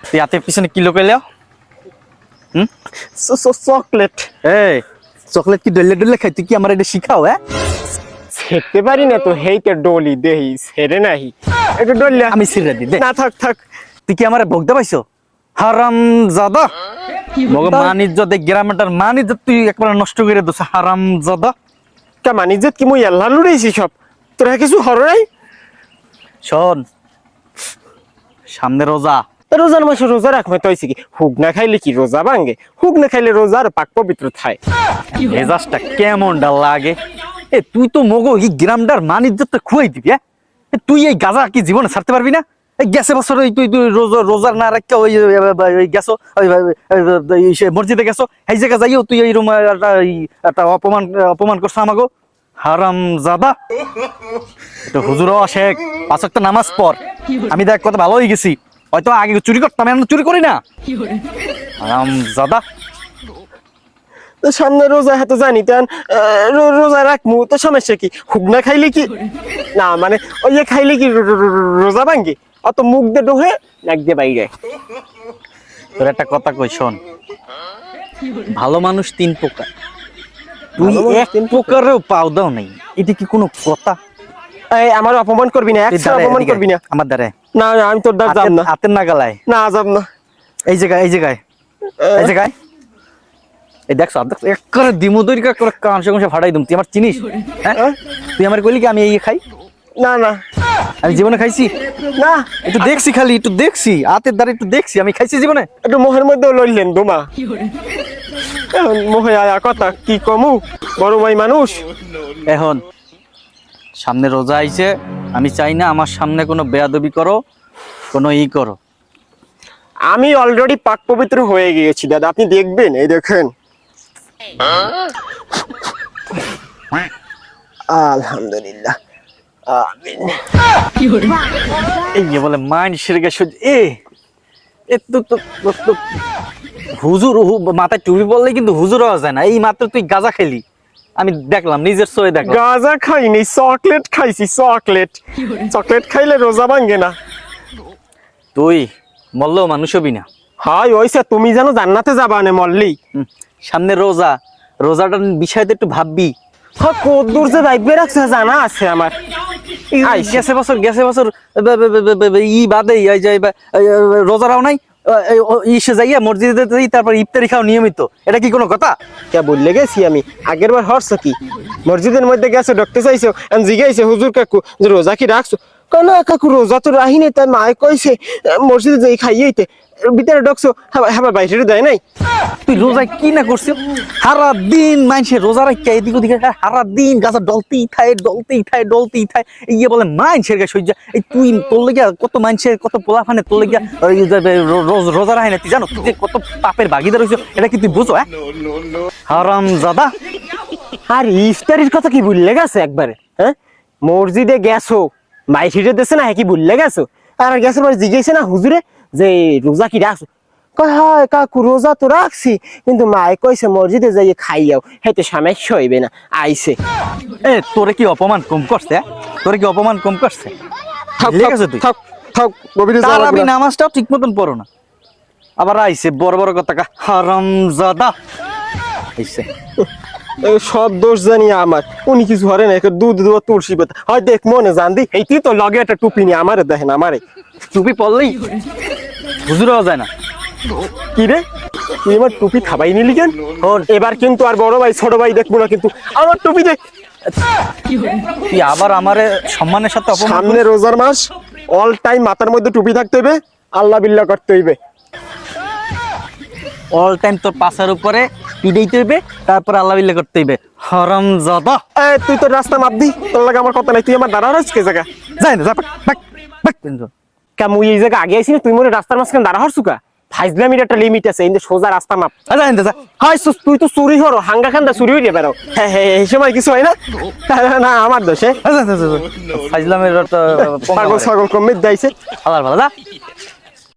তুই হাতের পিছনে কি লোকাইলে? চকলেট। এই চকলেট কি ডলে ডলে খাই? তুই কি আমার এটা শিখাও? ছেড়তে পারি না তো, হেইতে ডলি দেহি ছেড়ে নাহি, একটু ডললে আমি ছিড়ে দি দে। না থাক থাক। তুই কি আমার ভোগদা পাইছো? হারাম জাদা, মগ মানিজ্জত গ্রামেটার মানিজ্জত তুই একবার নষ্ট করে দিছ। হারাম জাদা কা মানিজ্জত কি মুই আল্লাহ লুড়াইছি সব? তোরা কিছু হরাই? শোন, সামনে রোজা। রোজার মাসে রোজা রাখবে তো হয়েছে কি? হুক না খাইলে কি রোজা ভাঙ্গে? হুক না খাইলে রোজা আর পাক পবিত্র থায়। মেজাজটা কেমনটা লাগে? তুই তো মগো এই গ্রামটার মানিজ্জতটা খুয়াই দিবি। তুই এই গাজা কি জীবনে ছাড়তে পারবি না? গেছে বছর তুই তুই রোজার না রাখা ওই গেছো মসজিদে গেছো, এই জায়গা যাইও তুই এইরকম একটা অপমান করছো আমাকে। হারাম জাদা, হুজুর শেখ 5 ওয়াক্ত নামাজ পড়। আমি দেখ কত ভালো হয়ে গেছি, হয়তো আগে চুরি করতাম, এখন চুরি করি না। হারাম জাদা, সামনে রোজা হাতে জানি তেন রোজা রাখমু তো সমস্যা কি? হুক না খাইলে কি না মানে ওই যে খাইলে কি রোজা ভাঙ্গে? অত মুখ দিয়ে ডোহে নাক দিয়ে বাইরে। তোর একটা কথা কই শোন, ভালো মানুষ 3 প্রকার, তুই এক প্রকারেও পাও দাও নাই। এটা কি কোনো কথা? এই আমার অপমান করবি না, একশো অপমান করবি না আমার দ্বারে। না আমি তোর দ্বার যাব না, হাতের নাগালায় না যাব না। এই জায়গায় এই জায়গায় এই জায়গায় এই দেখছো একবারে দিমুদরিকা করে কাঁচা কাঁচা ফাটাই দিম। তুই আমার চিনিস? হ্যাঁ, তুই আমার কইলি কি আমি এই খাই? না না আমি জীবনে খাইছি না, একটু দেখছি, খালি একটু দেখছি, হাতের দ্বারা একটু দেখছি, আমি খাইছি জীবনে? একটু মোহের মধ্যে লইলেন দোমা, মোহে আয়া কথা কি কমু, বড় ভাই মানুষ। এখন সামনে রোজা আইছে, আমি চাই না আমার সামনে কোনো বেয়াদবি করো, কোনো করো। আমি অলরেডি পাক পবিত্র হয়ে গিয়েছি দাদা, আপনি দেখবেন। এই দেখেন, আলহামদুলিল্লাহ আমিন। এই বলে মানুষের কাছে হুজুর মাথায় টুপি বললে কিন্তু হুজুর হওয়া যায় না। এই মাত্র তুই গাঁজা খেলি, আমি দেখলাম, নিজের চোখে দেখলাম। গাঁজা খাইনি, চকলেট খাইছি। চকলেট চকলেট খাইলে রোজা ভাঙ্গে না। তুই মরলেও মানুষ হবি না। হাই ওইসে, তুমি জানো জান্নাতে যাবা না মরলি। সামনে রোজা, রোজাটার বিষয়তে একটু ভাববি। হ্যাঁ, কদ্দুর যে ভাইবে রাখছে জানা আছে আমার। গেছে বছর বাদে রোজারাও নাই, ইসে যাইয়া মসজিদে যাই, তারপর ইফতারি খাও নিয়মিত। এটা কি কোনো কথা? কে বললে গেছি আমি? আগের বার হরছ কি মসজিদের মধ্যে গেছে ঢুকতে চাইছো, জিগাইছে হুজুর কাকু যে রোজা কি রাখছো? কেন কাকু রোজা তো রাহিনি, তাই মায় কইছে মসজিদে যাই খাইয়েইতে। ভিতরে ঢুকছো, হ্যাঁ বাইরে দেয় নাই। তুই রোজায় কি না করছিস? সারা দিন মানুষের রোজা রাখা এদিক ওদিকে, সারা দিন গাছা ডলতেই থায়। ইয়ে বলে মানুষের গায়ে সহ্য। এই তুই তোর লেগিয়া কত মানুষের, কত পোলাফানে তোর লেগিয়া রোজা রাখে না। তুই জানো তুই যে কত পাপের ভাগিদার হইছো? এটা কি তুই বুঝো? হারাম জাদা। আর ইফতারির কথা কি ভুললে গেছে একবারে? হ্যাঁ, মসজিদে গেছো, বাইরে দেশে না, হ্যাঁ কি ভুললে গেছো? আর গেছো পরে জিজ্ঞেসে না হুজুরে যে রোজা কি রাখছো? কয় হয় কাকু রোজা তো রাখছি, কিন্তু মায় কইছে মসজিদে যাইয়ে খাইয়াও, হেতে সমস্যা হইবে না। আইছে তোরে কি অপমান কম করছে? তোরে কি অপমান কম করছে? আমি নামাজটাও ঠিক মতন পড়ো না, আবার আইছে বড় বড় কথা। হারাম জাদা আইছে। সব দোষ জানি আমার, উনি কিছু হরে না। দুধ দেওয়া তুলসী পাতা হয় দেখ মনে জান দি। এই তুই তো লগে একটা টুপি নিয়ে আমারে দেখেন, আমারে টুপি পরলেই হুজুর হওয়া যায় না। কি রে, তুই আমার টুপি খাবাই নিলি কেন? এবার কিন্তু আর বড় ভাই ছোট ভাই দেখবো না, কিন্তু আমার টুপি দে। তুই আবার আমারে সম্মানের সাথে সামনে রোজার মাস, অল টাইম মাথার মধ্যে টুপি থাকতে হইবে, আল্লাহ বিল্লাহ করতে হইবে। অল টাইম তোর পাশের উপরে পিড়াইতে হইবে, তারপর আল্লাহ বিল্লাহ করতে হইবে। হারাম জাদা, তুই তোর রাস্তা মাপ দি, তোর লাগে আমার কথা নাই। তুই আমার দাঁড়া হচ্ছে জায়গা যাই না, মুই এই জায়গা আগে আইসি না, তুই মনে রাস্তার মাঝখানে দাঁড়া হচ্ছু কা? ফাইজলামির একটা লিমিট আছে, কিন্তু সোজা রাস্তা মাপ। হয় তুই তো চুরি হরো, হাঙ্গা খান্দা চুরি হয়ে বেরো। হ্যাঁ এই সময় কিছু হয় না, না আমার দোষে। ফাইজলামের পাগল ছাগল কমে যাইছে। ভালো